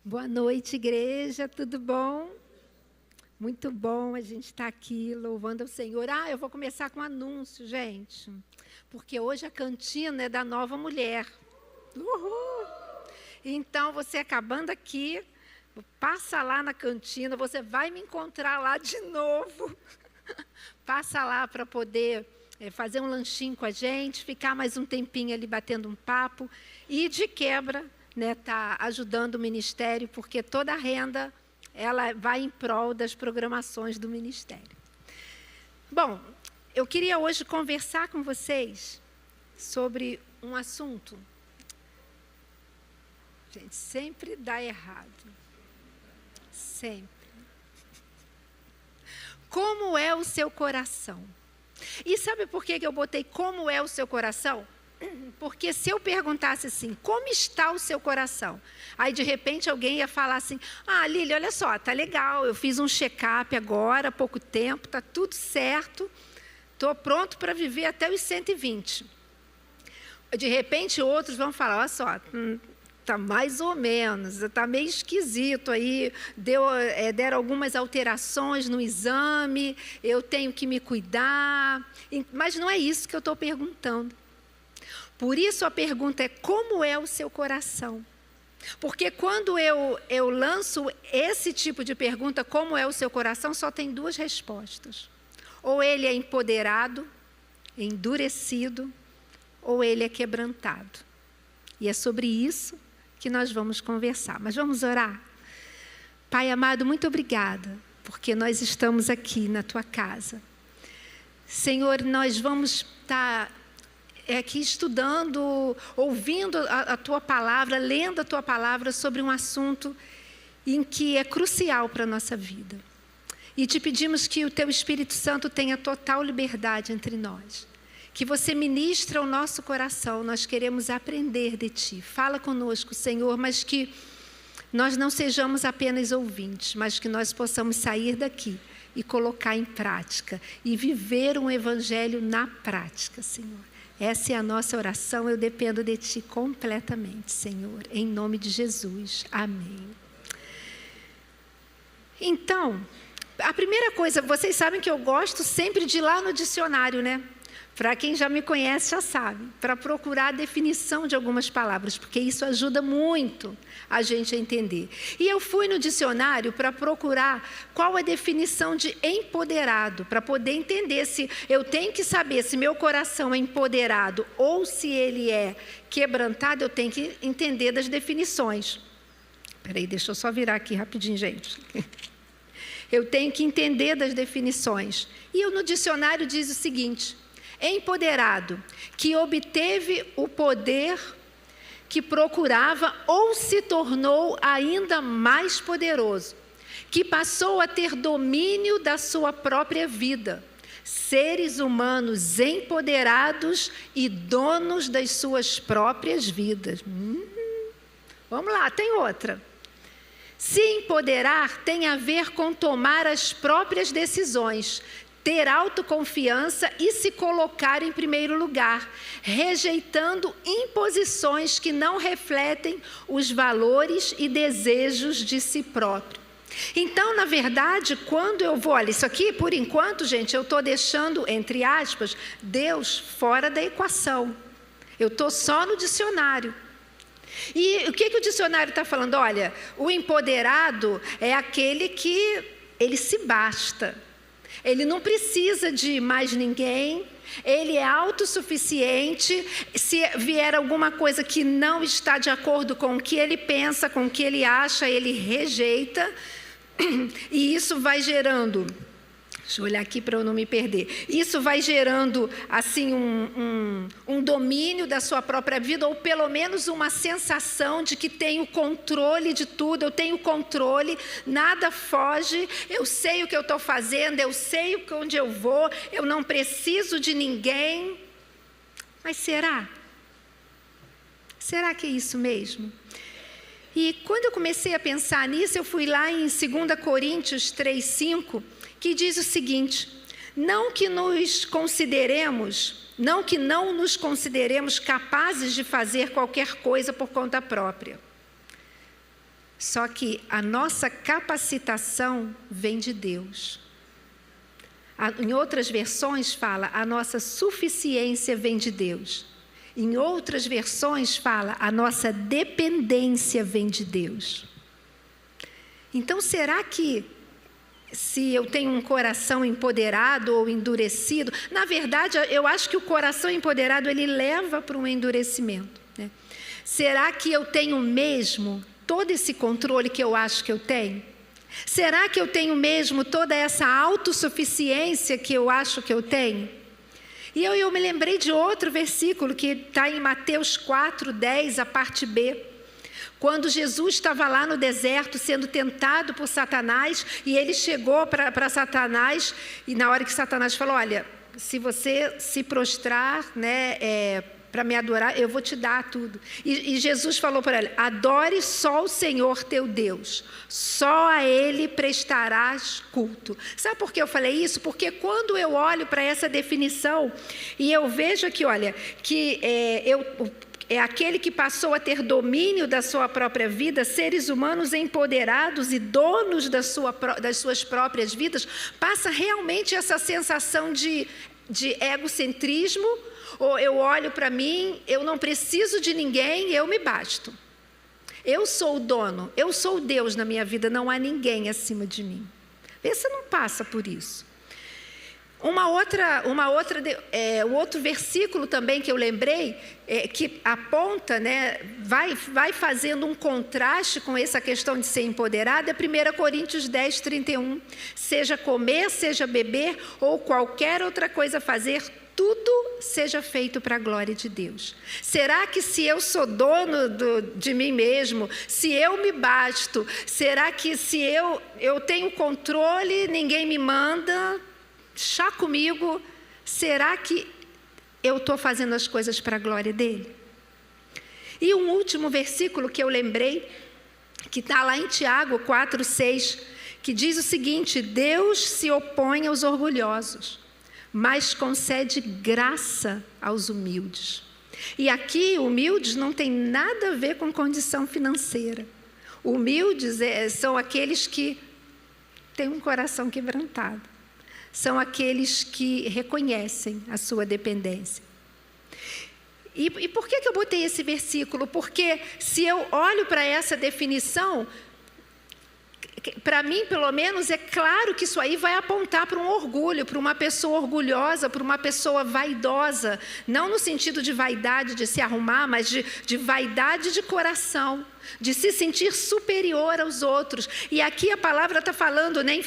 Boa noite, igreja, tudo bom? Muito bom a gente estar aqui louvando ao Senhor. Eu vou começar com um anúncio, gente, porque hoje a cantina é da Nova Mulher. Uhul! Então, você acabando aqui, passa lá na cantina, você vai me encontrar lá de novo. Passa lá para poder fazer um lanchinho com a gente, ficar mais um tempinho ali batendo um papo e, de quebra, tá ajudando o ministério, porque toda a renda ela vai em prol das programações do ministério. Bom, eu queria hoje conversar com vocês sobre um assunto. Gente, sempre dá errado. Sempre. Como é o seu coração? E sabe por que eu botei como é o seu coração? Porque se eu perguntasse assim, como está o seu coração? Aí, de repente, alguém ia falar assim, Lília, olha só, tá legal, eu fiz um check-up agora, há pouco tempo, tá tudo certo, estou pronto para viver até os 120. De repente, outros vão falar, olha só, tá mais ou menos, tá meio esquisito aí, deram algumas alterações no exame, eu tenho que me cuidar, mas não é isso que eu estou perguntando. Por isso a pergunta é, como é o seu coração? Porque quando eu lanço esse tipo de pergunta, como é o seu coração, só tem duas respostas. Ou ele é empoderado, endurecido, ou ele é quebrantado. E é sobre isso que nós vamos conversar. Mas vamos orar? Pai amado, muito obrigada, porque nós estamos aqui na tua casa. Senhor, nós vamos estar aqui estudando, ouvindo a tua palavra, lendo a tua palavra sobre um assunto em que é crucial para a nossa vida. E te pedimos que o teu Espírito Santo tenha total liberdade entre nós. Que você ministra o nosso coração, nós queremos aprender de ti. Fala conosco, Senhor, mas que nós não sejamos apenas ouvintes, mas que nós possamos sair daqui e colocar em prática e viver um evangelho na prática, Senhor. Essa é a nossa oração, eu dependo de ti completamente, Senhor, em nome de Jesus. Amém. Então, a primeira coisa, vocês sabem que eu gosto sempre de ir lá no dicionário, né? Para quem já me conhece já sabe, para procurar a definição de algumas palavras, porque isso ajuda muito a gente a entender. E eu fui no dicionário para procurar qual a definição de empoderado, para poder entender se eu tenho que saber se meu coração é empoderado ou se ele é quebrantado, eu tenho que entender das definições. Espera aí, deixa eu só virar aqui rapidinho, gente. Eu tenho que entender das definições. E eu no dicionário diz o seguinte: empoderado, que obteve o poder que procurava ou se tornou ainda mais poderoso, que passou a ter domínio da sua própria vida, seres humanos empoderados e donos das suas próprias vidas. Vamos lá, tem outra. Se empoderar tem a ver com tomar as próprias decisões, ter autoconfiança e se colocar em primeiro lugar, rejeitando imposições que não refletem os valores e desejos de si próprio. Então, na verdade, quando eu vou... Olha, isso aqui, por enquanto, gente, eu estou deixando, entre aspas, Deus fora da equação. Eu estou só no dicionário. E o que o dicionário está falando? Olha, o empoderado é aquele que ele se basta. Ele não precisa de mais ninguém, ele é autossuficiente. Se vier alguma coisa que não está de acordo com o que ele pensa, com o que ele acha, ele rejeita. E isso vai gerando... Deixa eu olhar aqui para eu não me perder. Isso vai gerando, assim, um domínio da sua própria vida, ou pelo menos uma sensação de que tem o controle de tudo, eu tenho controle, nada foge, eu sei o que eu estou fazendo, eu sei onde eu vou, eu não preciso de ninguém. Mas será? Será que é isso mesmo? E quando eu comecei a pensar nisso, eu fui lá em 2 Coríntios 3:5, que diz o seguinte: não que não nos consideremos capazes de fazer qualquer coisa por conta própria. Só que a nossa capacitação vem de Deus. Em outras versões fala, a nossa suficiência vem de Deus. Em outras versões fala, a nossa dependência vem de Deus. Então, será que se eu tenho um coração empoderado ou endurecido, na verdade, eu acho que o coração empoderado, ele leva para um endurecimento, né? Será que eu tenho mesmo todo esse controle que eu acho que eu tenho? Será que eu tenho mesmo toda essa autossuficiência que eu acho que eu tenho? E eu me lembrei de outro versículo que está em Mateus 4:10, a parte B. Quando Jesus estava lá no deserto sendo tentado por Satanás, e ele chegou para Satanás, e na hora que Satanás falou, olha, se você se prostrar, né, para me adorar, eu vou te dar tudo. E Jesus falou para ele, adore só o Senhor teu Deus, só a Ele prestarás culto. Sabe por que eu falei isso? Porque quando eu olho para essa definição, e eu vejo aqui, olha, que é aquele que passou a ter domínio da sua própria vida, seres humanos empoderados e donos das suas próprias vidas, passa realmente essa sensação de egocentrismo, ou eu olho para mim, eu não preciso de ninguém, eu me basto. Eu sou o dono, eu sou o Deus na minha vida, não há ninguém acima de mim. Vê se não passa por isso. O outro versículo também que eu lembrei, que aponta, né, vai fazendo um contraste com essa questão de ser empoderado, é 1 Coríntios 10:31. Seja comer, seja beber, ou qualquer outra coisa fazer, tudo seja feito para a glória de Deus. Será que se eu sou dono de mim mesmo, se eu me basto, será que se eu tenho controle, ninguém me manda, chá comigo, será que eu estou fazendo as coisas para a glória dele? E um último versículo que eu lembrei, que está lá em Tiago 4:6, que diz o seguinte, Deus se opõe aos orgulhosos, mas concede graça aos humildes. E aqui, humildes não tem nada a ver com condição financeira. Humildes são aqueles que têm um coração quebrantado. São aqueles que reconhecem a sua dependência. E por que eu botei esse versículo? Porque se eu olho para essa definição, para mim, pelo menos, é claro que isso aí vai apontar para um orgulho, para uma pessoa orgulhosa, para uma pessoa vaidosa. Não no sentido de vaidade de se arrumar, mas de vaidade de coração, de se sentir superior aos outros. E aqui a palavra está falando, né, em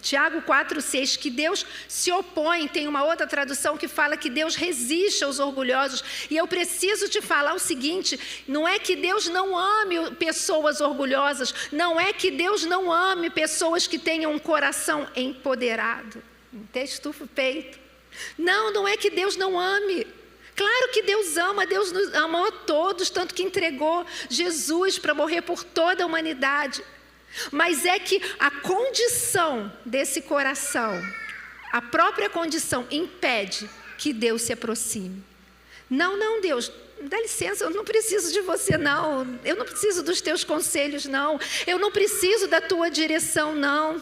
Tiago 4:6, que Deus se opõe. Tem uma outra tradução que fala que Deus resiste aos orgulhosos. E eu preciso te falar o seguinte, não é que Deus não ame pessoas orgulhosas, não é que Deus não ame pessoas que tenham um coração empoderado. Até estufa o peito. Não é que Deus não ame. Claro que Deus ama, Deus nos amou a todos, tanto que entregou Jesus para morrer por toda a humanidade. Mas é que a condição desse coração, a própria condição impede que Deus se aproxime. Não, Deus, dá licença, eu não preciso de você, não. Eu não preciso dos teus conselhos, não. Eu não preciso da tua direção, não.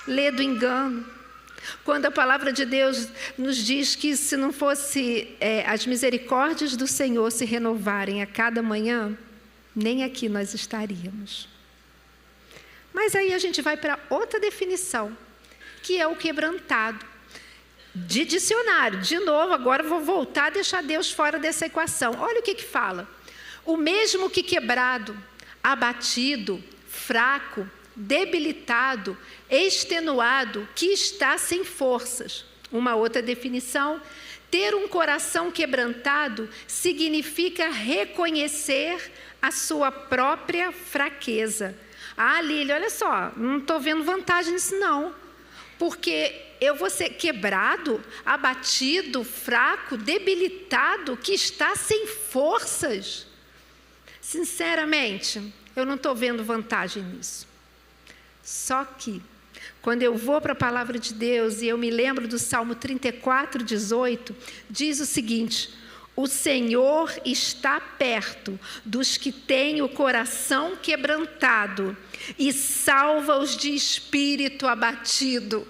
Lê do engano. Quando a palavra de Deus nos diz que se não fosse as misericórdias do Senhor se renovarem a cada manhã, nem aqui nós estaríamos. Mas aí a gente vai para outra definição, que é o quebrantado. De dicionário, de novo, agora vou voltar a deixar Deus fora dessa equação. Olha o que fala. O mesmo que quebrado, abatido, fraco, debilitado, extenuado, que está sem forças. Uma outra definição, ter um coração quebrantado significa reconhecer a sua própria fraqueza. Ah, Lília, olha só, não estou vendo vantagem nisso não, porque eu vou ser quebrado, abatido, fraco, debilitado, que está sem forças. Sinceramente, eu não estou vendo vantagem nisso. Só que, quando eu vou para a palavra de Deus e eu me lembro do Salmo 34:18, diz o seguinte, O Senhor está perto dos que têm o coração quebrantado e salva os de espírito abatido.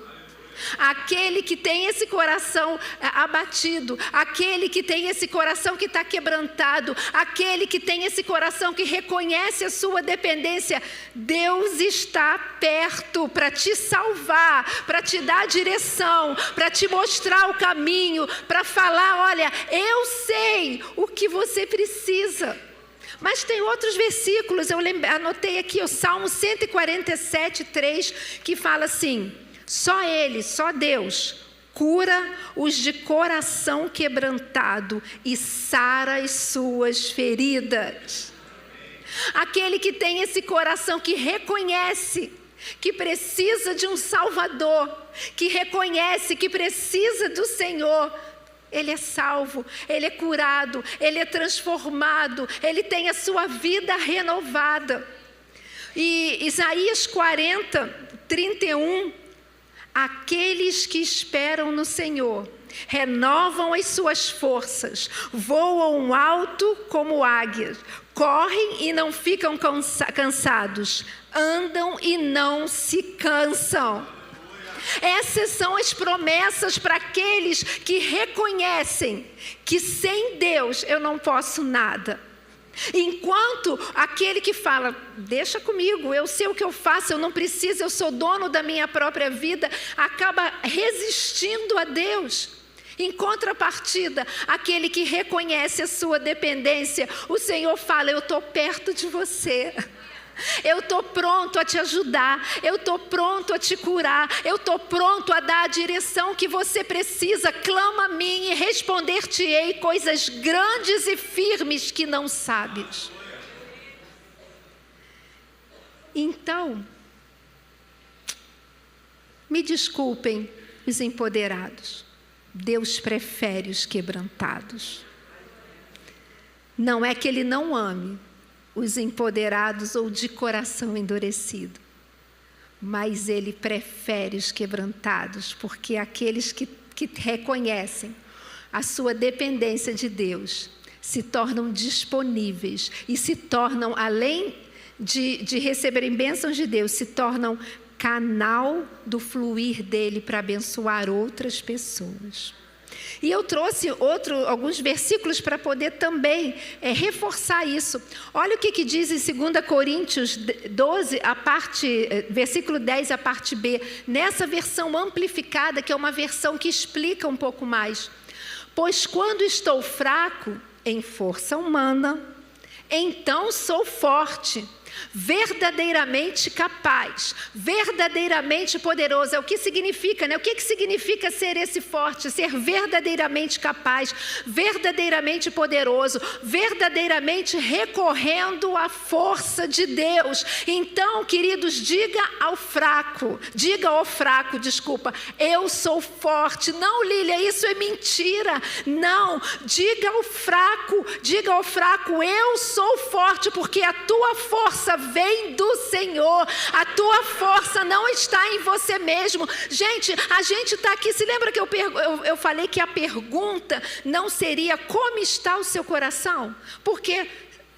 Aquele que tem esse coração abatido, aquele que tem esse coração que está quebrantado, aquele que tem esse coração que reconhece a sua dependência, Deus está perto para te salvar, para te dar direção, para te mostrar o caminho, para falar: olha, eu sei o que você precisa. Mas tem outros versículos, eu anotei aqui o Salmo 147, 3, que fala assim: só Ele, só Deus, cura os de coração quebrantado e sara as suas feridas. Aquele que tem esse coração que reconhece que precisa de um Salvador, que reconhece que precisa do Senhor, ele é salvo, ele é curado, ele é transformado, ele tem a sua vida renovada. E Isaías 40, 31... aqueles que esperam no Senhor renovam as suas forças, voam alto como águias, correm e não ficam cansados, andam e não se cansam. Essas são as promessas para aqueles que reconhecem que sem Deus eu não posso nada. Enquanto aquele que fala: deixa comigo, eu sei o que eu faço, eu não preciso, eu sou dono da minha própria vida, acaba resistindo a Deus. Em contrapartida, aquele que reconhece a sua dependência, o Senhor fala: eu estou perto de você, eu estou pronto a te ajudar, eu estou pronto a te curar, eu estou pronto a dar a direção que você precisa. Clama a mim e responder-te-ei coisas grandes e firmes que não sabes. Então, me desculpem os empoderados, Deus prefere os quebrantados. Não é que Ele não ame os empoderados ou de coração endurecido, mas Ele prefere os quebrantados, porque aqueles que reconhecem a sua dependência de Deus se tornam disponíveis e se tornam, além de receberem bênçãos de Deus, se tornam canal do fluir dele para abençoar outras pessoas. E eu trouxe alguns versículos para poder também reforçar isso. Olha o que diz em 2 Coríntios 12, versículo 10, a parte B. Nessa versão amplificada, que é uma versão que explica um pouco mais. Pois quando estou fraco em força humana, então sou forte, verdadeiramente capaz, verdadeiramente poderoso. É o que significa, né? O que significa ser esse forte? Ser verdadeiramente capaz, verdadeiramente poderoso, verdadeiramente recorrendo à força de Deus. Então, queridos, diga ao fraco, eu sou forte. Não, Lília, isso é mentira. Não, diga ao fraco, eu sou forte, porque a tua força vem do Senhor, a tua força não está em você mesmo. Gente, a gente está aqui, se lembra que eu falei que a pergunta não seria como está o seu coração? Porque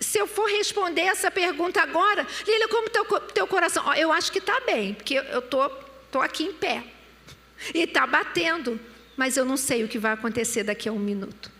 se eu for responder essa pergunta agora, Lília, como está o teu coração? Eu acho que está bem, porque eu estou aqui em pé, e está batendo, mas eu não sei o que vai acontecer daqui a 1 minuto.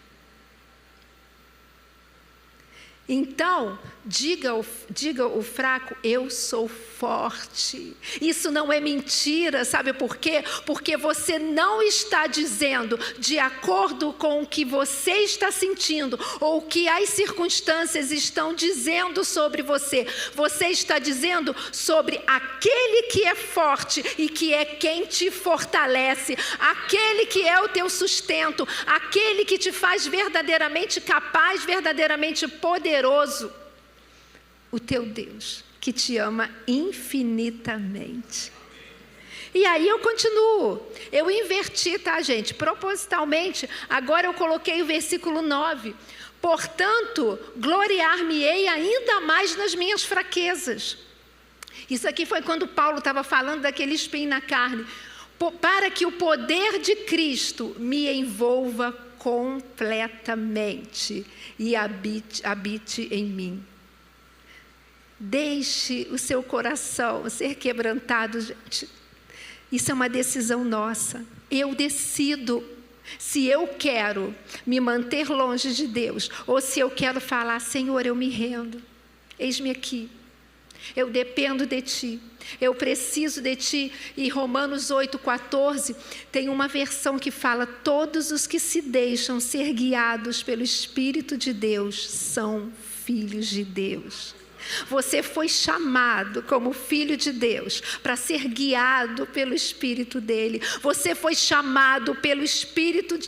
Então, diga ao fraco, eu sou forte. Isso não é mentira, sabe por quê? Porque você não está dizendo de acordo com o que você está sentindo ou o que as circunstâncias estão dizendo sobre você. Você está dizendo sobre aquele que é forte e que é quem te fortalece, aquele que é o teu sustento, aquele que te faz verdadeiramente capaz, verdadeiramente poderoso. O teu Deus, que te ama infinitamente. E aí eu continuo. Eu inverti, tá, gente? Propositalmente, agora eu coloquei o versículo 9. Portanto, gloriar-me-ei ainda mais nas minhas fraquezas. Isso aqui foi quando Paulo estava falando daquele espinho na carne. Para que o poder de Cristo me envolva completamente e habite em mim. Deixe o seu coração ser quebrantado, gente. Isso é uma decisão nossa. Eu decido se eu quero me manter longe de Deus ou se eu quero falar: Senhor, eu me rendo. Eis-me aqui. Eu dependo de Ti. Eu preciso de Ti. E Romanos 8,14 tem uma versão que fala: todos os que se deixam ser guiados pelo Espírito de Deus são filhos de Deus. Você foi chamado como filho de Deus para ser guiado pelo Espírito dele. Você foi chamado pelo Espírito,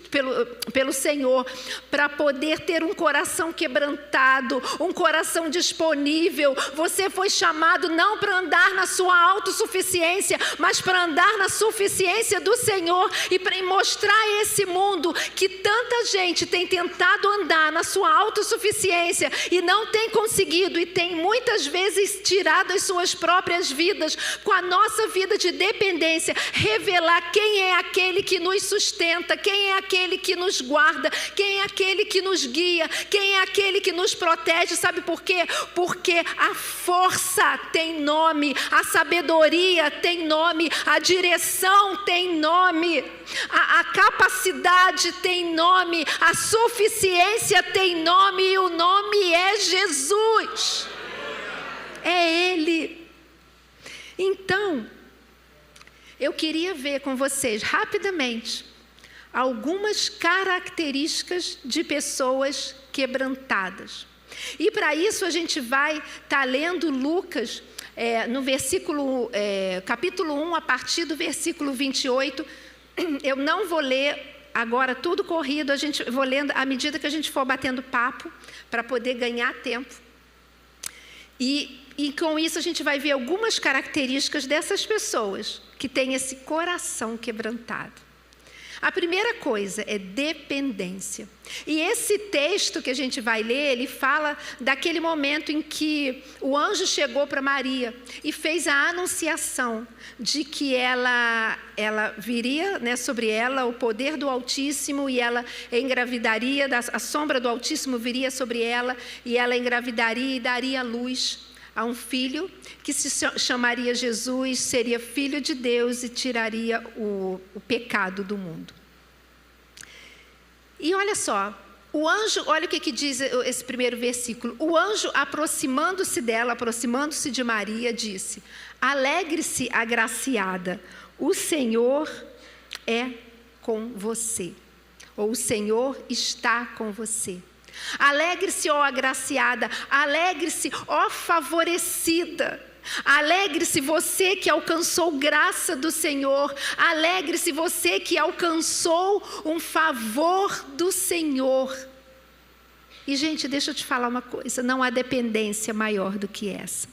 pelo Senhor, para poder ter um coração quebrantado, um coração disponível. Você foi chamado não para andar na sua autossuficiência, mas para andar na suficiência do Senhor e para mostrar a esse mundo que tanta gente tem tentado andar na sua autossuficiência e não tem conseguido e tem muitas vezes tirado as suas próprias vidas. Com a nossa vida de dependência, revelar quem é aquele que nos sustenta, quem é aquele que nos guarda, quem é aquele que nos guia, quem é aquele que nos protege. Sabe por quê? Porque a força tem nome, a sabedoria tem nome, a direção tem nome, a capacidade tem nome, a suficiência tem nome, e o nome é Jesus. É Ele. Então, eu queria ver com vocês, rapidamente, algumas características de pessoas quebrantadas. E para isso a gente vai estar lendo Lucas, no capítulo 1, a partir do versículo 28. Eu não vou ler agora tudo corrido, vou lendo à medida que a gente for batendo papo, para poder ganhar tempo. E com isso a gente vai ver algumas características dessas pessoas que têm esse coração quebrantado. A primeira coisa é dependência. E esse texto que a gente vai ler, ele fala daquele momento em que o anjo chegou para Maria e fez a anunciação de que ela viria, né, sobre ela o poder do Altíssimo, e ela engravidaria, a sombra do Altíssimo viria sobre ela, e ela engravidaria e daria luz a um filho que se chamaria Jesus, seria filho de Deus e tiraria o pecado do mundo. E olha só, o anjo, olha o que diz esse primeiro versículo. O anjo, aproximando-se dela, aproximando-se de Maria, disse: alegre-se, agraciada, o Senhor é com você. Ou o Senhor está com você. Alegre-se, ó agraciada, alegre-se, ó favorecida. Alegre-se você que alcançou graça do Senhor. Alegre-se você que alcançou um favor do Senhor. E, gente, deixa eu te falar uma coisa: não há dependência maior do que essa.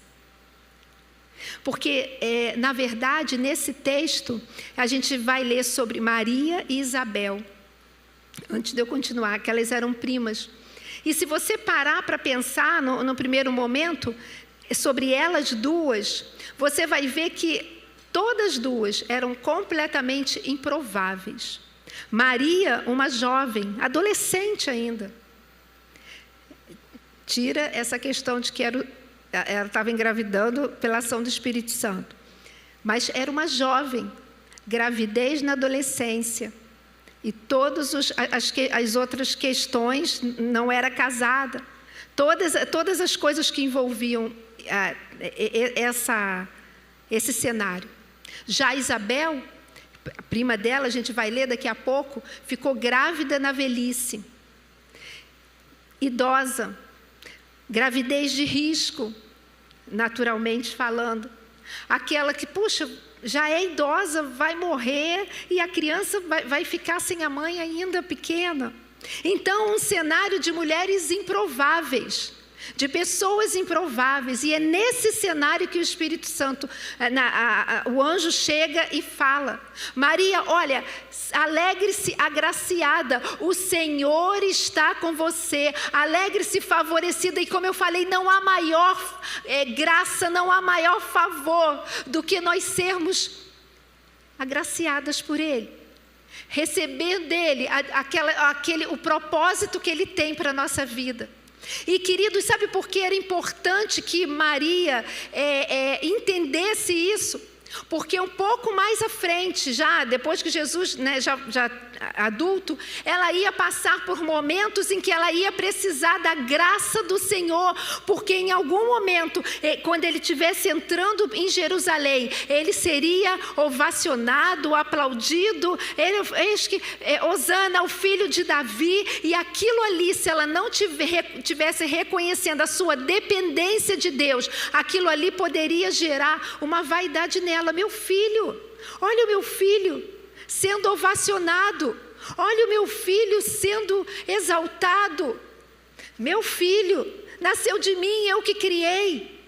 Porque, na verdade, nesse texto, a gente vai ler sobre Maria e Isabel. Antes de eu continuar, que elas eram primas. E se você parar para pensar no primeiro momento sobre elas duas, você vai ver que todas duas eram completamente improváveis. Maria, uma jovem, adolescente ainda. Tira essa questão de que ela estava engravidando pela ação do Espírito Santo. Mas era uma jovem, gravidez na adolescência. E todas as outras questões, não era casada. Todas as coisas que envolviam esse cenário. Já Isabel, a prima dela, a gente vai ler daqui a pouco, ficou grávida na velhice. Idosa, gravidez de risco, naturalmente falando. Aquela que, puxa, já é idosa, vai morrer e a criança vai ficar sem a mãe ainda pequena. Então, um cenário de mulheres improváveis, de pessoas improváveis. E é nesse cenário que o Espírito Santo, o anjo chega e fala: Maria, olha, alegre-se, agraciada, o Senhor está com você. Alegre-se, favorecida. E como eu falei, não há maior graça, não há maior favor do que nós sermos agraciadas por Ele. receber dele o propósito que ele tem para a nossa vida. E queridos, sabe por que era importante que Maria entendesse isso? Porque um pouco mais à frente, já depois que Jesus, já adulto, ela ia passar por momentos em que ela ia precisar da graça do Senhor, porque em algum momento, quando ele estivesse entrando em Jerusalém, ele seria ovacionado, aplaudido, Hosana, o filho de Davi, e aquilo ali, se ela não tivesse reconhecendo a sua dependência de Deus, aquilo ali poderia gerar uma vaidade nela. Meu filho, olha o meu filho sendo ovacionado, olha o meu filho sendo exaltado, meu filho nasceu de mim, eu que criei.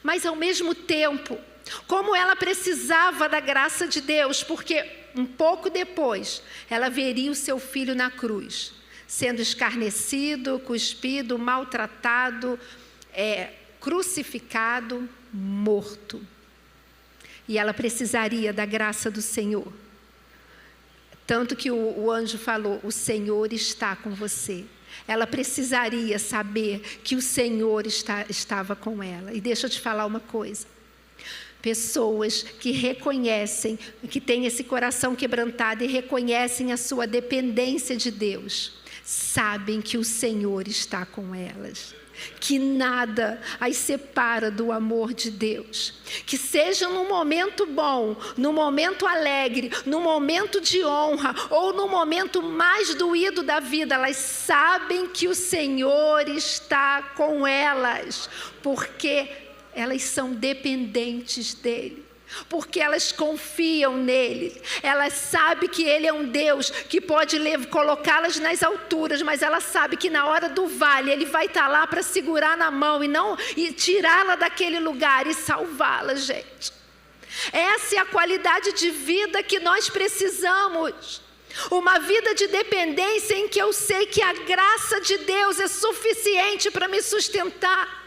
Mas ao mesmo tempo, como ela precisava da graça de Deus, porque um pouco depois ela veria o seu filho na cruz, sendo escarnecido, cuspido, maltratado, crucificado, morto. E ela precisaria da graça do Senhor. Tanto que o anjo falou, o Senhor está com você. Ela precisaria saber que o Senhor estava com ela. E deixa eu te falar uma coisa. Pessoas que reconhecem, que têm esse coração quebrantado e reconhecem a sua dependência de Deus, sabem que o Senhor está com elas. Que nada as separa do amor de Deus. Que seja num momento bom, num momento alegre, num momento de honra ou no momento mais doído da vida, elas sabem que o Senhor está com elas, porque elas são dependentes dEle. Porque elas confiam nele, elas sabem que ele é um Deus que pode colocá-las nas alturas, mas ela sabe que na hora do vale ele vai estar lá para segurar na mão e tirá-la daquele lugar e salvá-la, gente. Essa é a qualidade de vida que nós precisamos. Uma vida de dependência em que eu sei que a graça de Deus é suficiente para me sustentar.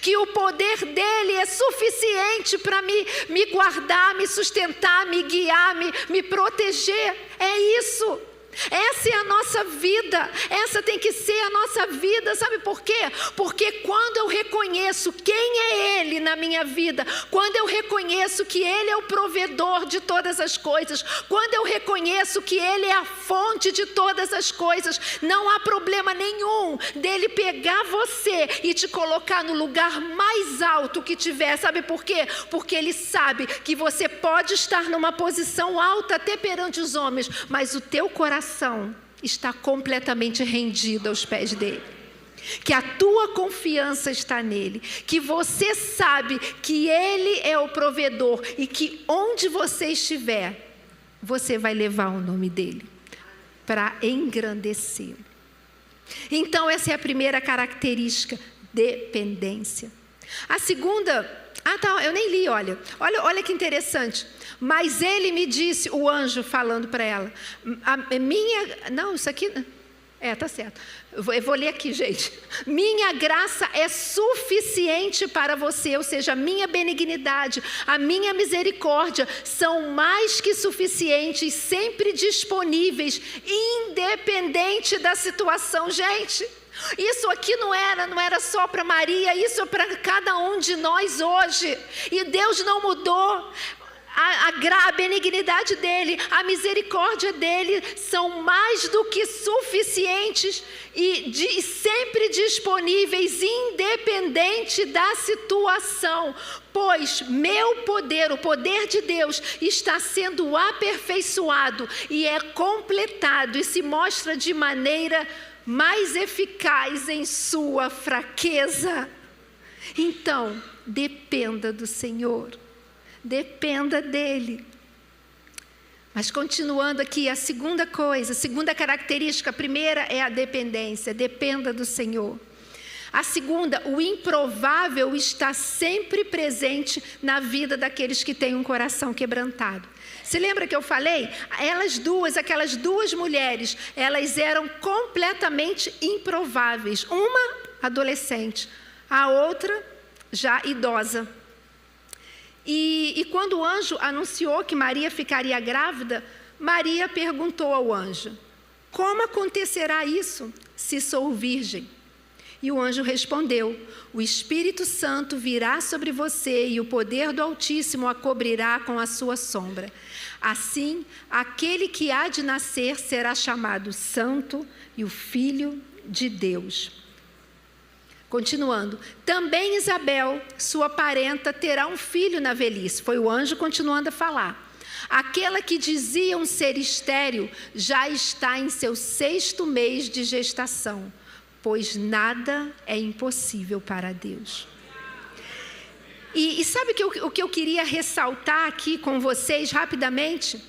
Que o poder dele é suficiente para me guardar, me sustentar, me guiar, me proteger. É isso. Essa é a nossa vida, essa tem que ser a nossa vida, sabe por quê? Porque quando eu reconheço quem é Ele na minha vida, quando eu reconheço que Ele é o provedor de todas as coisas, quando eu reconheço que Ele é a fonte de todas as coisas, não há problema nenhum dele pegar você e te colocar no lugar mais alto que tiver, sabe por quê? Porque Ele sabe que você pode estar numa posição alta até perante os homens, mas o teu coração está completamente rendido aos pés dele. Que a tua confiança está nele. Que você sabe que ele é o provedor e que onde você estiver, você vai levar o nome dele para engrandecê-lo. Então essa é a primeira característica, dependência. A segunda, eu nem li, olha que interessante. Mas ele me disse, o anjo falando para ela, isso aqui, tá certo. Eu vou ler aqui, gente. Minha graça é suficiente para você, ou seja, a minha benignidade, a minha misericórdia são mais que suficientes, sempre disponíveis, independente da situação, gente. Isso aqui não era só para Maria, isso é para cada um de nós hoje. E Deus não mudou. A benignidade dele, a misericórdia dele são mais do que suficientes e sempre disponíveis, independente da situação. Pois meu poder, o poder de Deus, está sendo aperfeiçoado e é completado e se mostra de maneira mais eficaz em sua fraqueza. Então, dependa do Senhor. Dependa dele. Mas continuando aqui, a segunda coisa, a segunda característica, a primeira é a dependência, dependa do Senhor. A segunda, o improvável está sempre presente na vida daqueles que têm um coração quebrantado. Você lembra que eu falei? Aquelas duas mulheres, elas eram completamente improváveis. Uma adolescente, a outra já idosa. E quando o anjo anunciou que Maria ficaria grávida, Maria perguntou ao anjo: como acontecerá isso, se sou virgem? E o anjo respondeu: o Espírito Santo virá sobre você e o poder do Altíssimo a cobrirá com a sua sombra. Assim, aquele que há de nascer será chamado Santo e o Filho de Deus. Continuando, também Isabel, sua parenta, terá um filho na velhice. Foi o anjo continuando a falar. Aquela que diziam ser estéril já está em seu 6º mês de gestação, pois nada é impossível para Deus. E sabe o que eu queria ressaltar aqui com vocês rapidamente?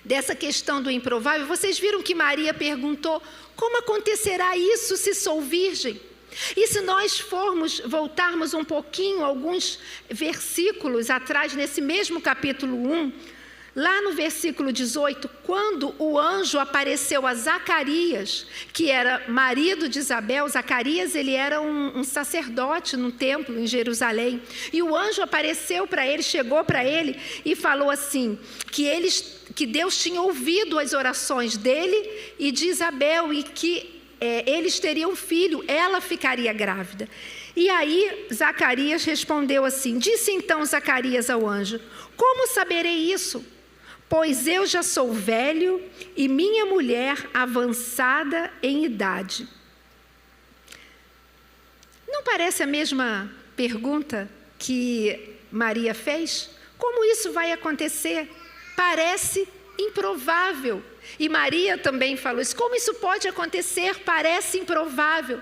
Dessa questão do improvável, vocês viram que Maria perguntou: como acontecerá isso se sou virgem? E se nós voltarmos um pouquinho, alguns versículos atrás, nesse mesmo capítulo 1, lá no versículo 18, quando o anjo apareceu a Zacarias, que era marido de Isabel. Zacarias, ele era um sacerdote no templo em Jerusalém, e o anjo apareceu para ele, chegou para ele e falou assim, que Deus tinha ouvido as orações dele e de Isabel, e que eles teriam um filho, ela ficaria grávida. E aí Zacarias respondeu assim: disse então Zacarias ao anjo: como saberei isso? Pois eu já sou velho e minha mulher avançada em idade. Não parece a mesma pergunta que Maria fez? Como isso vai acontecer? Parece improvável. E Maria também falou isso. Como isso pode acontecer? Parece improvável.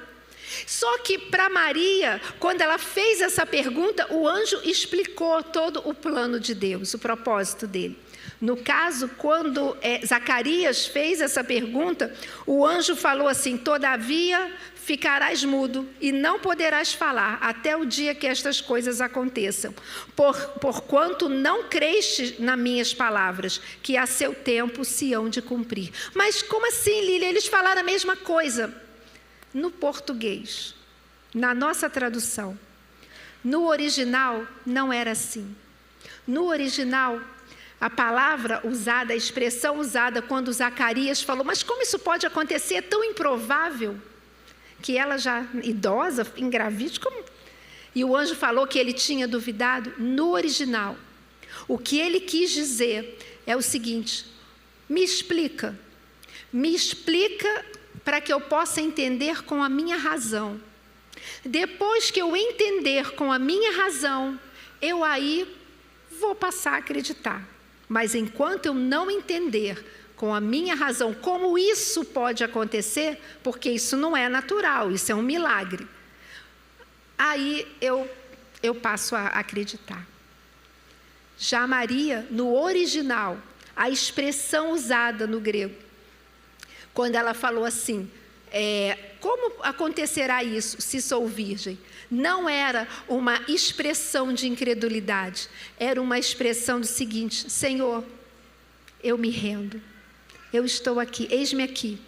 Só que para Maria, quando ela fez essa pergunta, o anjo explicou todo o plano de Deus, o propósito dele. No caso, quando Zacarias fez essa pergunta, o anjo falou assim: todavia ficarás mudo e não poderás falar até o dia que estas coisas aconteçam, porquanto não creste nas minhas palavras, que a seu tempo se hão de cumprir. Mas como assim, Lília? Eles falaram a mesma coisa no português, na nossa tradução. No original não era assim. No original, a palavra usada, a expressão usada quando Zacarias falou: mas como isso pode acontecer? É tão improvável. Que ela já idosa, engravide, como? E o anjo falou que ele tinha duvidado. No original, o que ele quis dizer é o seguinte: me explica para que eu possa entender com a minha razão. Depois que eu entender com a minha razão, eu aí vou passar a acreditar. Mas enquanto eu não entender com a minha razão como isso pode acontecer, porque isso não é natural, isso é um milagre, aí eu passo a acreditar. Já Maria, no original, a expressão usada no grego, quando ela falou assim: como acontecerá isso se sou virgem? Não era uma expressão de incredulidade, era uma expressão do seguinte: Senhor, eu me rendo. Eu estou aqui, eis-me aqui,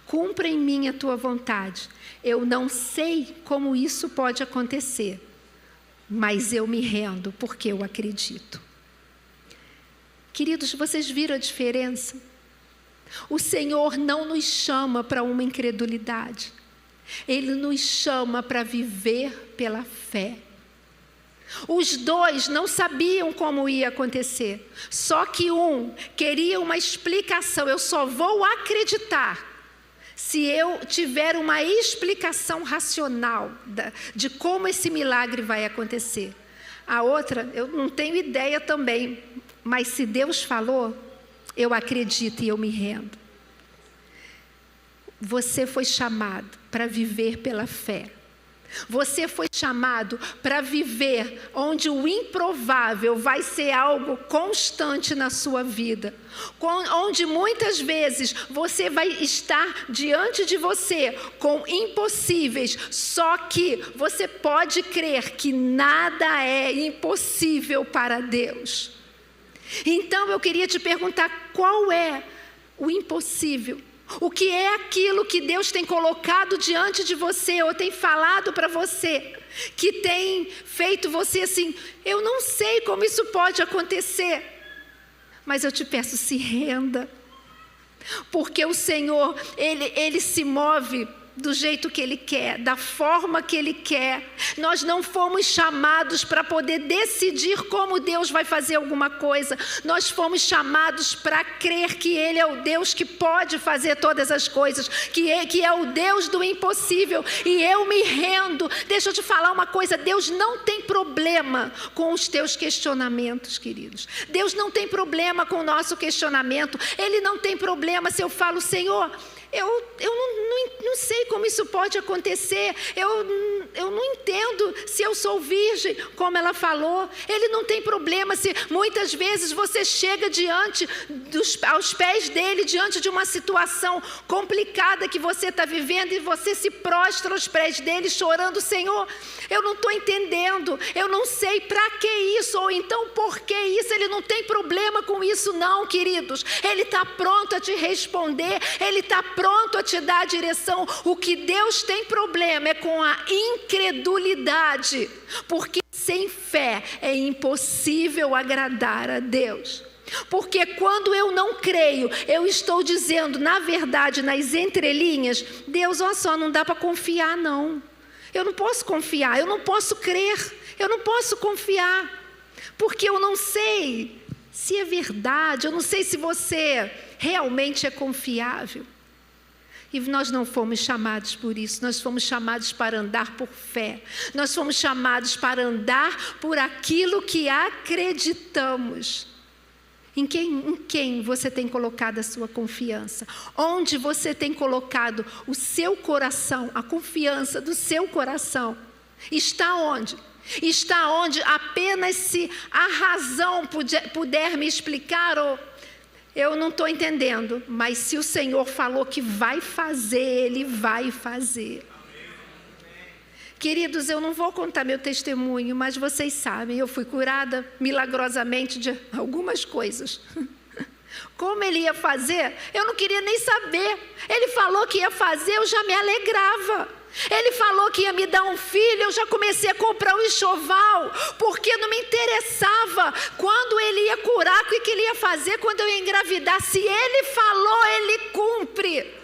cumpra em mim a tua vontade. Eu não sei como isso pode acontecer, mas eu me rendo porque eu acredito. Queridos, vocês viram a diferença? O Senhor não nos chama para uma incredulidade, Ele nos chama para viver pela fé. Os dois não sabiam como ia acontecer, só que um queria uma explicação. Eu só vou acreditar se eu tiver uma explicação racional de como esse milagre vai acontecer. A outra, eu não tenho ideia também, mas se Deus falou, eu acredito e eu me rendo. Você foi chamado para viver pela fé. Você foi chamado para viver onde o improvável vai ser algo constante na sua vida. Onde muitas vezes você vai estar diante de você com impossíveis, só que você pode crer que nada é impossível para Deus. Então eu queria te perguntar: qual é o impossível? O que é aquilo que Deus tem colocado diante de você, ou tem falado para você, que tem feito você assim: eu não sei como isso pode acontecer, Mas eu te peço, se renda. Porque o Senhor, Ele se move do jeito que Ele quer, da forma que Ele quer. Nós não fomos chamados para poder decidir como Deus vai fazer alguma coisa. Nós fomos chamados para crer que Ele é o Deus que pode fazer todas as coisas, que é o Deus do impossível. E eu me rendo. Deixa eu te falar uma coisa, Deus não tem problema com os teus questionamentos, queridos. Deus não tem problema com o nosso questionamento. Ele não tem problema se eu falo, Senhor, eu não sei como isso pode acontecer, eu não entendo se eu sou virgem, como ela falou. Ele não tem problema se muitas vezes você chega aos pés dele, diante de uma situação complicada que você está vivendo, e você se prostra aos pés dele chorando, Senhor, eu não estou entendendo, eu não sei para que isso, ou então por que isso. Ele não tem problema com isso não, queridos. Ele está pronto a te responder, Ele está pronto a te dar a direção. O que Deus tem problema é com a incredulidade, porque sem fé é impossível agradar a Deus. Porque quando eu não creio, eu estou dizendo, na verdade, nas entrelinhas, Deus, olha só, não dá para confiar não. Eu não posso confiar, eu não posso crer, eu não posso confiar, porque eu não sei se é verdade, eu não sei se você realmente é confiável. E nós não fomos chamados por isso, nós fomos chamados para andar por fé. Nós fomos chamados para andar por aquilo que acreditamos. Em quem você tem colocado a sua confiança? Onde você tem colocado o seu coração, a confiança do seu coração? Está onde? Está onde apenas se a razão puder me explicar, ou eu não estou entendendo, mas se o Senhor falou que vai fazer, Ele vai fazer. Queridos, eu não vou contar meu testemunho, mas vocês sabem, eu fui curada milagrosamente de algumas coisas. Como Ele ia fazer, eu não queria nem saber. Ele falou que ia fazer, eu já me alegrava. Ele falou que ia me dar um filho, eu já comecei a comprar um enxoval, porque não me interessava quando Ele ia curar, o que Ele ia fazer quando eu ia engravidar. Se Ele falou, Ele cumpre.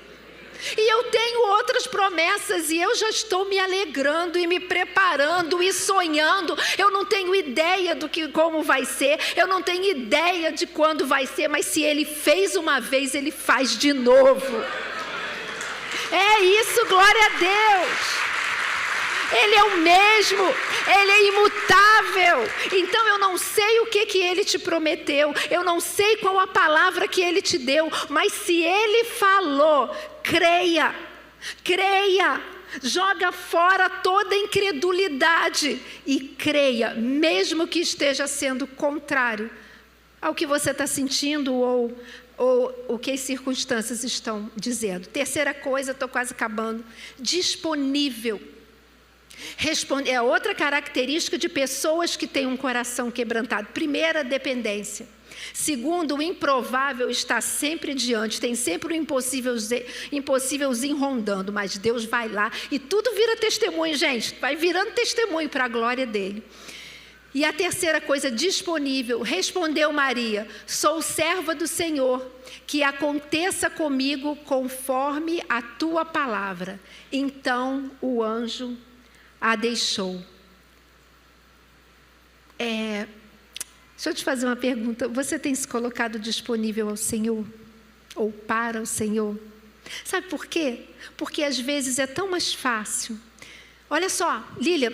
E eu tenho outras promessas, e eu já estou me alegrando e me preparando e sonhando. Eu não tenho ideia como vai ser, eu não tenho ideia de quando vai ser, mas se Ele fez uma vez, Ele faz de novo. É isso, glória a Deus. Ele é o mesmo, Ele é imutável. Então eu não sei o que Ele te prometeu, eu não sei qual a palavra que Ele te deu, mas se Ele falou, creia, creia. Joga fora toda incredulidade e creia, mesmo que esteja sendo contrário ao que você está sentindo ou o que as circunstâncias estão dizendo. Terceira coisa, estou quase acabando, disponível. É outra característica de pessoas que têm um coração quebrantado. Primeira, dependência. Segundo, o improvável está sempre diante, tem sempre o impossívelzinho rondando, mas Deus vai lá e tudo vira testemunho, gente, vai virando testemunho para a glória dele. E a terceira coisa, disponível. Respondeu Maria, sou serva do Senhor, que aconteça comigo conforme a tua palavra. Então o anjo a deixou. Deixa eu te fazer uma pergunta. Você tem se colocado disponível ao Senhor? Ou para o Senhor? Sabe por quê? Porque às vezes é tão mais fácil. Olha só, Lília,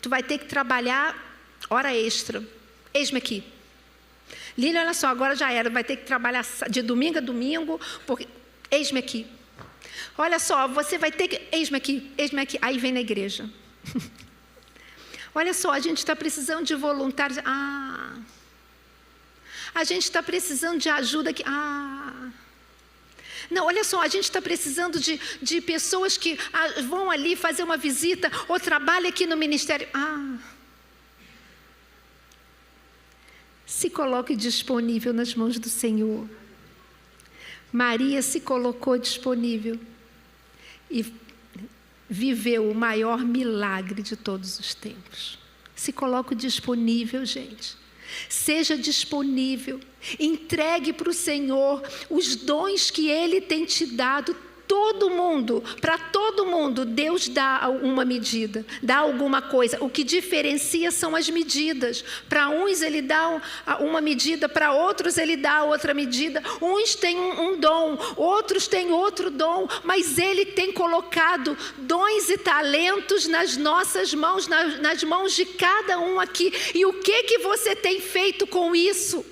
tu vai ter que trabalhar hora extra. Eis-me aqui. Lília, olha só, agora já era. Vai ter que trabalhar de domingo a domingo. Porque... Eis-me aqui. Olha só, você vai ter que... Eis-me aqui, eis-me aqui. Aí vem na igreja. Olha só, a gente está precisando de voluntários. A gente está precisando de ajuda aqui. Não, olha só, a gente está precisando de pessoas que vão ali fazer uma visita ou trabalham aqui no ministério. Se coloque disponível nas mãos do Senhor. Maria se colocou disponível e viveu o maior milagre de todos os tempos. Se coloque disponível, gente. Seja disponível, entregue para o Senhor os dons que Ele tem te dado. Para todo mundo, Deus dá uma medida, dá alguma coisa. O que diferencia são as medidas. Para uns Ele dá uma medida, para outros Ele dá outra medida. Uns têm um dom, outros têm outro dom, mas Ele tem colocado dons e talentos nas nossas mãos, nas mãos de cada um aqui. E o que você tem feito com isso?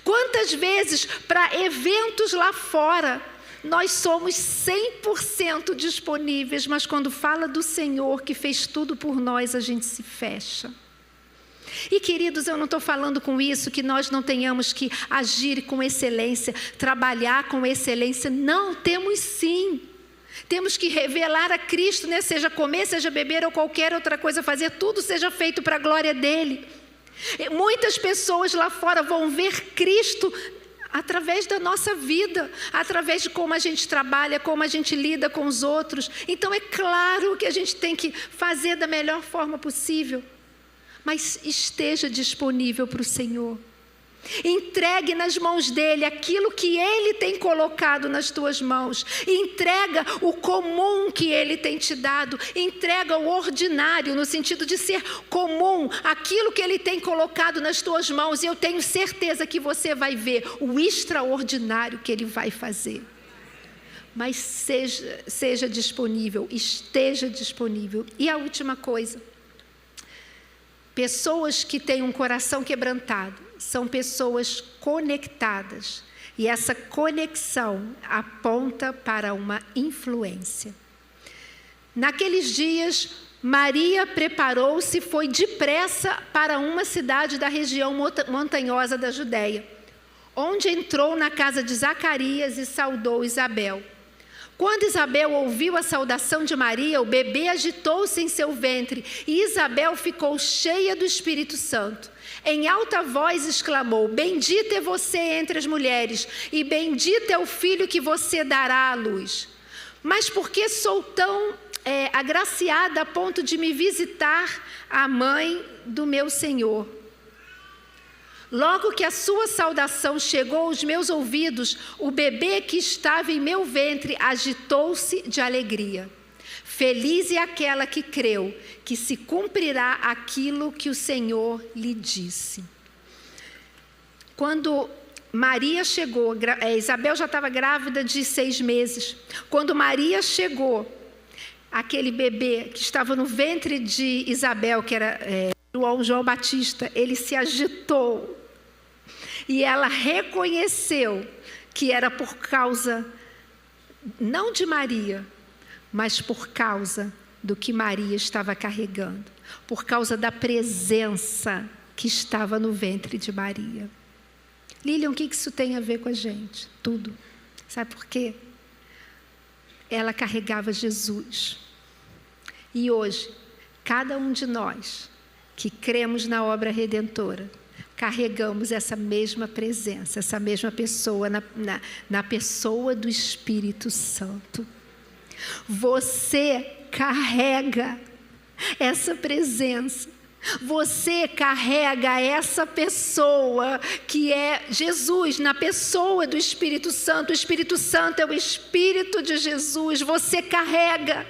Quantas vezes para eventos lá fora, nós somos 100% disponíveis, mas quando fala do Senhor que fez tudo por nós, a gente se fecha. E queridos, eu não estou falando com isso que nós não tenhamos que agir com excelência, trabalhar com excelência. Não, temos sim. Temos que revelar a Cristo, né? Seja comer, seja beber ou qualquer outra coisa, fazer tudo seja feito para a glória dele. Muitas pessoas lá fora vão ver Cristo através da nossa vida, através de como a gente trabalha, como a gente lida com os outros. Então é claro que a gente tem que fazer da melhor forma possível, mas esteja disponível para o Senhor. Entregue nas mãos dele aquilo que ele tem colocado nas tuas mãos. Entrega o comum que ele tem te dado. Entrega o ordinário, no sentido de ser comum, aquilo que ele tem colocado nas tuas mãos. E eu tenho certeza que você vai ver o extraordinário que ele vai fazer. Mas seja disponível, esteja disponível. E a última coisa: pessoas que têm um coração quebrantado são pessoas conectadas, e essa conexão aponta para uma influência. Naqueles dias, Maria preparou-se e foi depressa para uma cidade da região montanhosa da Judéia, onde entrou na casa de Zacarias e saudou Isabel. Quando Isabel ouviu a saudação de Maria, o bebê agitou-se em seu ventre e Isabel ficou cheia do Espírito Santo. Em alta voz exclamou: bendita é você entre as mulheres e bendito é o filho que você dará à luz. Mas por que sou tão agraciada a ponto de me visitar a mãe do meu Senhor? Logo que a sua saudação chegou aos meus ouvidos, o bebê que estava em meu ventre agitou-se de alegria. Feliz é aquela que creu, que se cumprirá aquilo que o Senhor lhe disse. Quando Maria chegou, Isabel já estava grávida de 6 meses. Quando Maria chegou, aquele bebê que estava no ventre de Isabel, que era João Batista, ele se agitou. E ela reconheceu que era por causa, não de Maria, mas por causa do que Maria estava carregando, por causa da presença que estava no ventre de Maria. Lilian, o que isso tem a ver com a gente? Tudo. Sabe por quê? Ela carregava Jesus. E hoje, cada um de nós que cremos na obra redentora, carregamos essa mesma presença, essa mesma pessoa, na pessoa do Espírito Santo. Você carrega essa presença. Você carrega essa pessoa que é Jesus, na pessoa do Espírito Santo. O Espírito Santo é o Espírito de Jesus. Você carrega.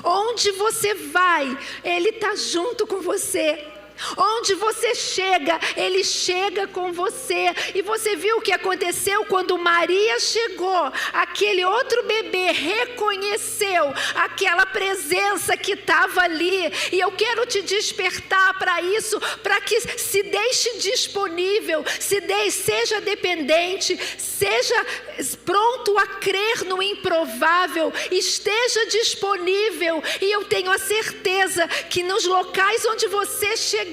Onde você vai, Ele está junto com você. Onde você chega, Ele chega com você. E você viu o que aconteceu quando Maria chegou? Aquele outro bebê reconheceu aquela presença que estava ali. E eu quero te despertar para isso, para que se deixe disponível, seja dependente, seja pronto a crer no improvável, esteja disponível. E eu tenho a certeza que nos locais onde você chegar,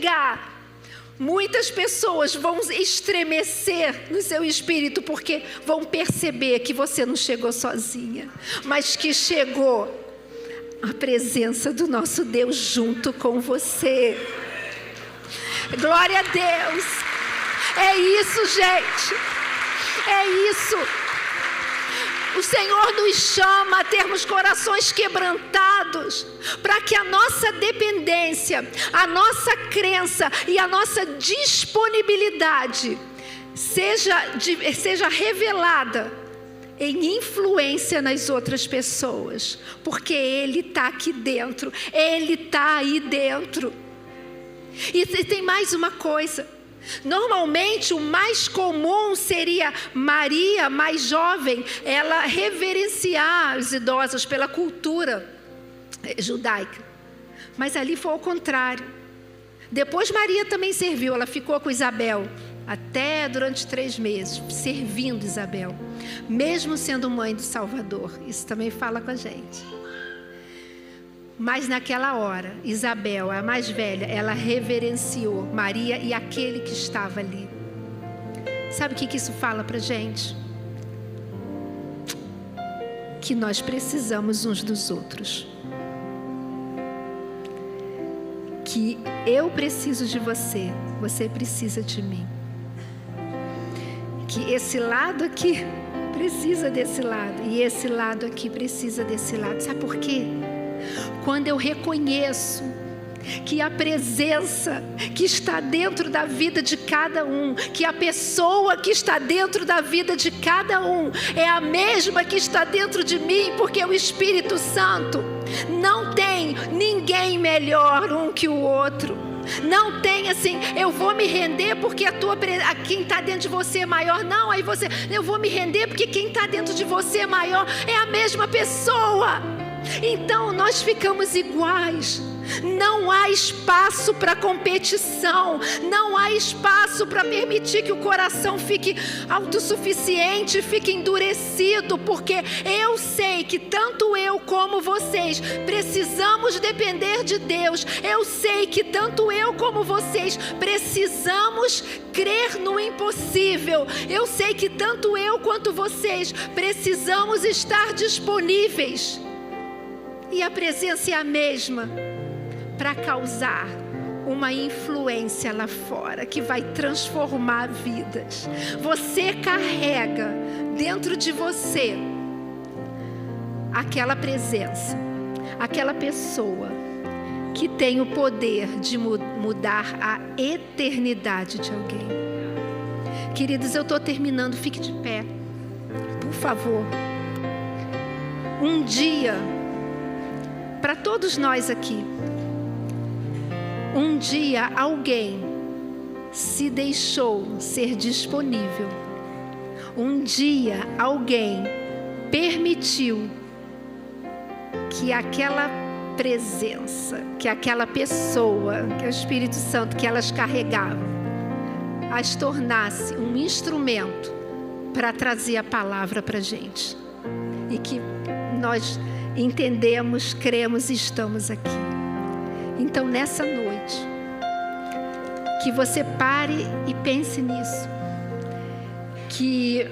muitas pessoas vão estremecer no seu espírito, porque vão perceber que você não chegou sozinha, mas que chegou a presença do nosso Deus junto com você. Glória a Deus. É isso, gente. É isso. O Senhor nos chama a termos corações quebrantados, para que a nossa dependência, a nossa crença e a nossa disponibilidade seja revelada em influência nas outras pessoas, porque Ele está aqui dentro, Ele está aí dentro. E tem mais uma coisa. Normalmente o mais comum seria Maria, mais jovem, ela reverenciar os idosos pela cultura judaica. Mas ali foi ao contrário. Depois Maria também serviu, ela ficou com Isabel até durante 3 meses, servindo Isabel, mesmo sendo mãe do Salvador. Isso também fala com a gente. Mas naquela hora, Isabel, a mais velha, ela reverenciou Maria e aquele que estava ali. Sabe o que isso fala pra gente? Que nós precisamos uns dos outros. Que eu preciso de você, você precisa de mim. Que esse lado aqui precisa desse lado e esse lado aqui precisa desse lado. Sabe por quê? Quando eu reconheço que a presença que está dentro da vida de cada um, que a pessoa que está dentro da vida de cada um é a mesma que está dentro de mim, porque o Espírito Santo não tem ninguém melhor um que o outro. Não tem assim, eu vou me render porque quem está dentro de você é maior. Não, aí eu vou me render porque quem está dentro de você é maior. É a mesma pessoa. Então nós ficamos iguais. Não há espaço para competição. Não há espaço para permitir que o coração fique autossuficiente, fique endurecido, porque eu sei que tanto eu como vocês precisamos depender de Deus. Eu sei que tanto eu como vocês precisamos crer no impossível. Eu sei que tanto eu quanto vocês precisamos estar disponíveis. E a presença é a mesma, para causar uma influência lá fora que vai transformar vidas. Você carrega dentro de você aquela presença, aquela pessoa que tem o poder de mudar a eternidade de alguém. Queridos, eu estou terminando, fique de pé, por favor. Um dia, para todos nós aqui, um dia alguém se deixou ser disponível. Um dia alguém permitiu que aquela presença, que aquela pessoa, que é o Espírito Santo que elas carregavam, as tornasse um instrumento para trazer a palavra para a gente. E que nós entendemos, cremos e estamos aqui. Então nessa noite, que você pare e pense nisso, que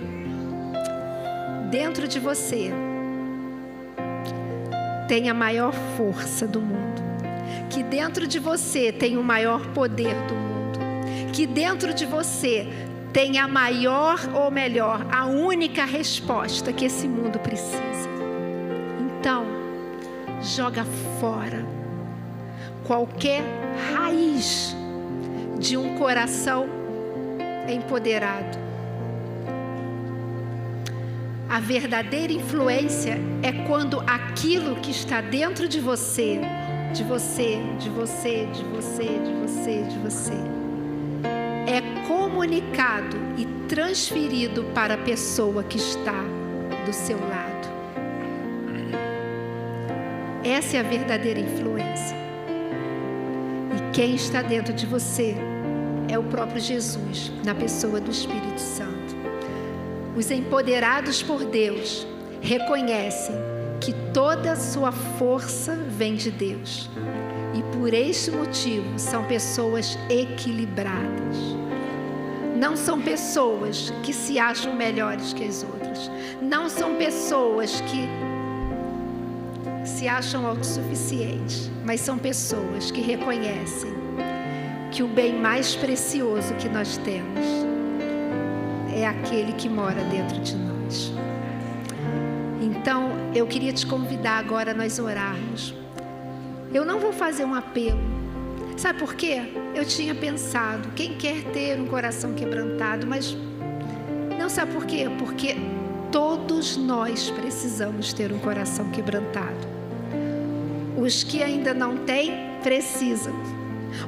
dentro de você tem a maior força do mundo, que dentro de você tem o maior poder do mundo, que dentro de você tem a maior, ou melhor, a única resposta que esse mundo precisa. Então, joga fora qualquer raiz de um coração empoderado. A verdadeira influência é quando aquilo que está dentro de você, de você, de você, de você, de você, de você, é comunicado e transferido para a pessoa que está do seu lado. Essa é a verdadeira influência. E quem está dentro de você é o próprio Jesus, na pessoa do Espírito Santo. Os empoderados por Deus reconhecem que toda a sua força vem de Deus. E por este motivo são pessoas equilibradas. Não são pessoas que se acham melhores que as outras. Não são pessoas que se acham autossuficientes, mas são pessoas que reconhecem que o bem mais precioso que nós temos é aquele que mora dentro de nós. eu queria te convidar agora a nós orarmos. Eu não vou fazer um apelo. Sabe por quê? Eu tinha pensado, quem quer ter um coração quebrantado, mas não sabe por quê? Porque todos nós precisamos ter um coração quebrantado. Os que ainda não têm, precisam.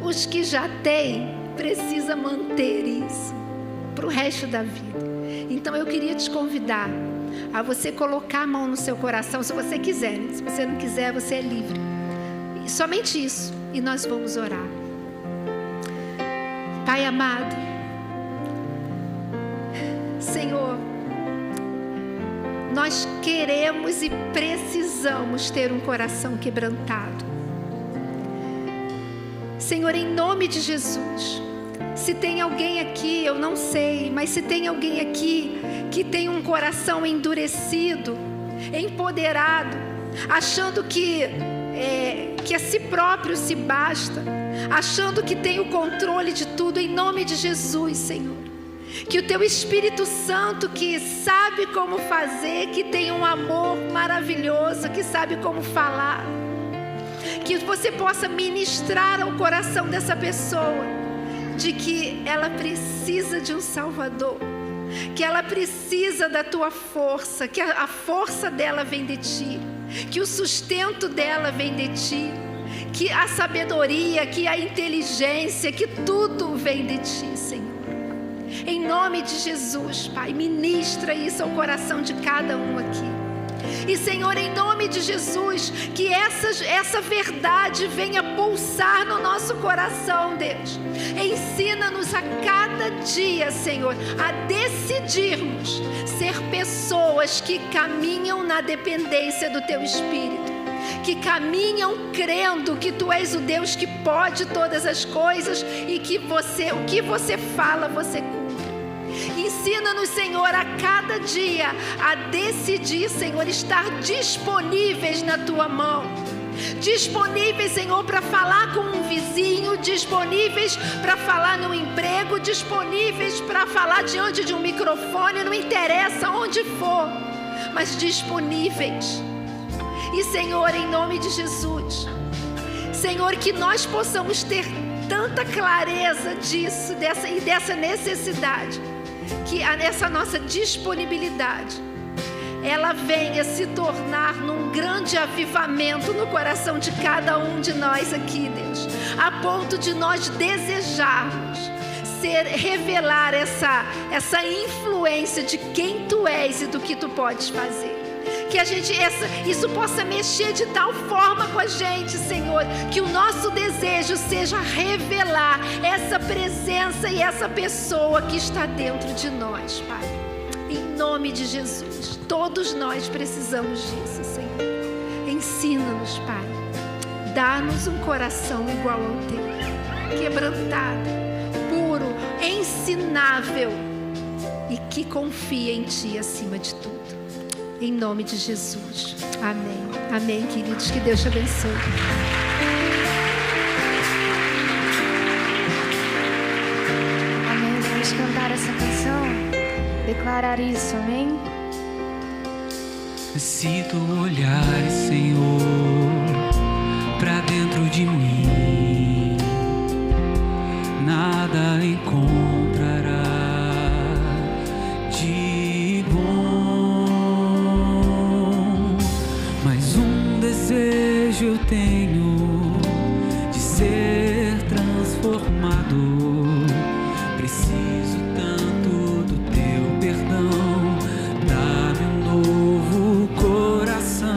Os que já têm, precisam manter isso para o resto da vida. Então eu queria te convidar a você colocar a mão no seu coração, se você quiser. Se você não quiser, você é livre. E somente isso. E nós vamos orar. Pai amado, Senhor, nós queremos e precisamos ter um coração quebrantado. Senhor, em nome de Jesus, se tem alguém aqui, eu não sei, mas se tem alguém aqui que tem um coração endurecido, empoderado, achando que a si próprio se basta, achando que tem o controle de tudo, em nome de Jesus, Senhor, que o Teu Espírito Santo, que sabe como fazer, que tem um amor maravilhoso, que sabe como falar, que você possa ministrar ao coração dessa pessoa, de que ela precisa de um Salvador, que ela precisa da Tua força, que a força dela vem de Ti, que o sustento dela vem de Ti, que a sabedoria, que a inteligência, que tudo vem de Ti, Senhor. Em nome de Jesus, Pai, ministra isso ao coração de cada um aqui. E Senhor, em nome de Jesus, que essa verdade venha pulsar no nosso coração, Deus. Ensina-nos a cada dia, Senhor, a decidirmos ser pessoas que caminham na dependência do Teu Espírito, que caminham crendo que Tu és o Deus que pode todas as coisas e que o que Você fala, Você cumpre. Ensina-nos, Senhor, a cada dia a decidir, Senhor, estar disponíveis na Tua mão. Disponíveis, Senhor, para falar com um vizinho, disponíveis para falar no emprego, disponíveis para falar diante de um microfone, não interessa onde for, mas disponíveis. E, Senhor, em nome de Jesus, Senhor, que nós possamos ter tanta clareza disso, dessa necessidade, que essa nossa disponibilidade, ela venha se tornar num grande avivamento no coração de cada um de nós aqui, Deus, a ponto de nós desejarmos revelar essa influência de quem Tu és e do que Tu podes fazer. Que isso possa mexer de tal forma com a gente, Senhor, que o nosso desejo seja revelar essa presença e essa pessoa que está dentro de nós, Pai. Em nome de Jesus, todos nós precisamos disso, Senhor. Ensina-nos, Pai. Dá-nos um coração igual ao Teu, quebrantado, puro, ensinável e que confia em Ti acima de tudo. Em nome de Jesus. Amém. Amém, queridos. Que Deus te abençoe. Amém. Vamos cantar essa canção. Declarar isso. Amém. Se Tu olhares, Senhor, pra dentro de mim, nada encontrará de bom. Mas um desejo eu tenho de ser transformado. Preciso tanto do Teu perdão. Dá-me um novo coração.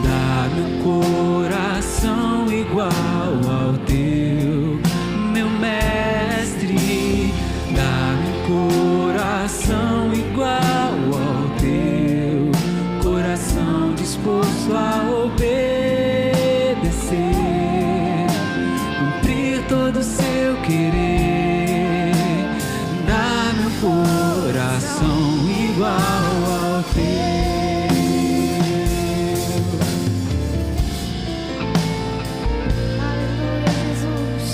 Dá-me um coração igual ao Teu, meu Mestre. Dá-me um coração igual ao Teu, coração disposto a obedecer, cumprir todo o Seu querer. Dá-me um coração igual ao Teu. Aleluia, Jesus.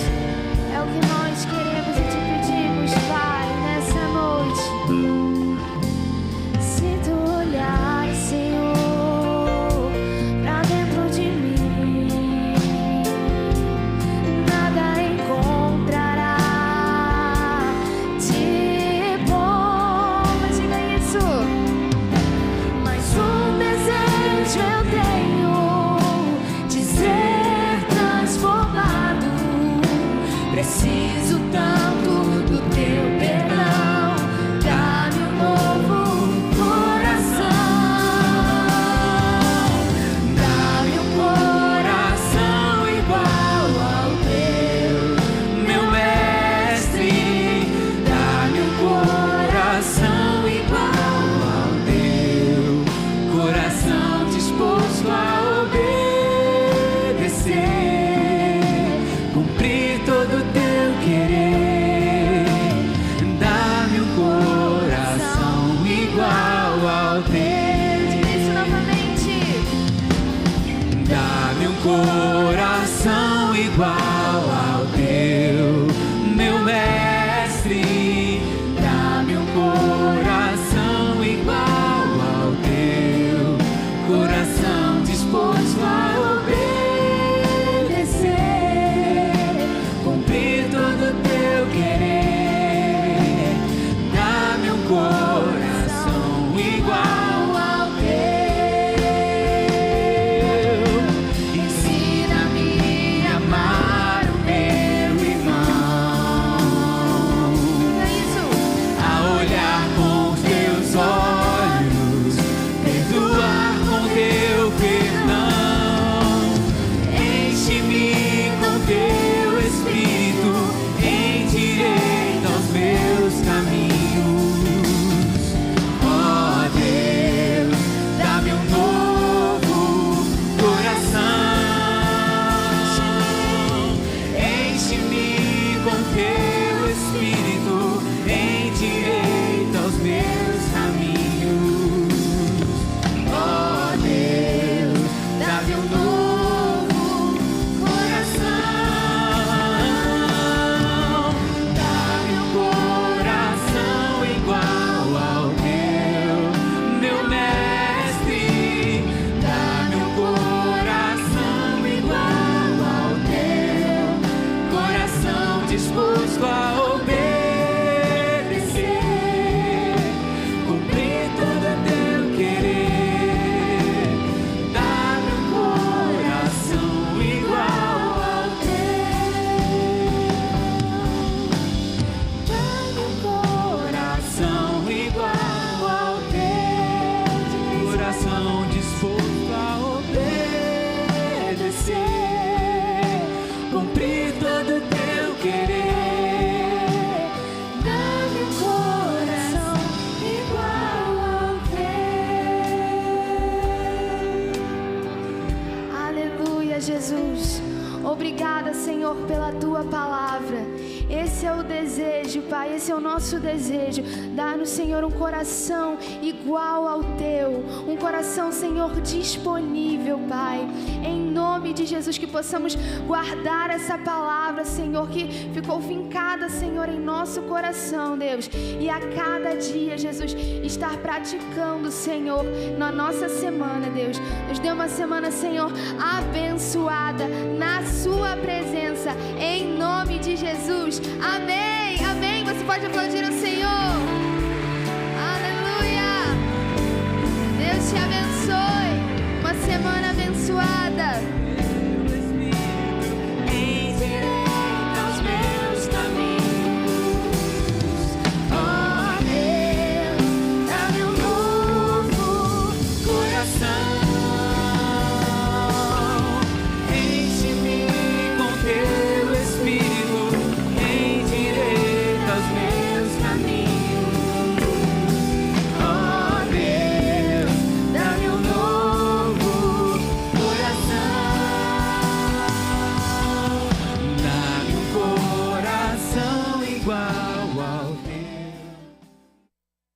É o que nós queremos e Te pedimos, Pai, nessa noite. Se Tu Preciso tanto do teu perdão. Dá-me um novo coração. Dá-me um coração igual ao teu, meu mestre. Dá-me um coração igual ao teu, coração disposto a obedecer, cumprir todo o teu querer. Dá-me um coração igual ao teu. Diz isso novamente. Dá-me um coração igual ao teu, meu mestre. Dá-me um coração igual ao teu, coração disposto a obedecer, cumprir todo o teu querer. Dá-me um coração igual ao teu. Ensina-me a amar o meu irmão, É isso. a olhar com os teus olhos, perdoar com teu perdão. Enche-me com teu Espírito, endireita os meus caminhos. Ó Deus, dá-me um novo coração. Enche-me com teu Espírito, endireita os meus caminhos. Ó Deus, dá-me um novo coração. Dá-me um coração igual ao teu, meu mestre. Dá-me um coração igual ao teu, coração disposto a obedecer, cumprir todo o teu querer. Dá-me um coração igual ao teu. Dá-me um coração igual ao teu, coração disposto a obedecer, cumprir todo o teu querer. Dá-me um coração igual ao teu. Aleluia, Jesus. Obrigada, Senhor, pela tua palavra. Esse é o desejo, Pai, esse é o nosso desejo. Dá-nos, Senhor, um coração igual ao teu, um coração, Senhor, disponível, Pai. Em nome de Jesus, que possamos guardar essa palavra, Senhor, que ficou fincada, Senhor, em nosso coração, Deus. E a cada dia, Jesus, estar praticando, Senhor, na nossa semana, Deus. Nos dê uma semana, Senhor, abençoada na sua presença, em nome de Jesus. Amém, amém. Você pode aplaudir o Senhor. Aleluia. Deus te abençoe.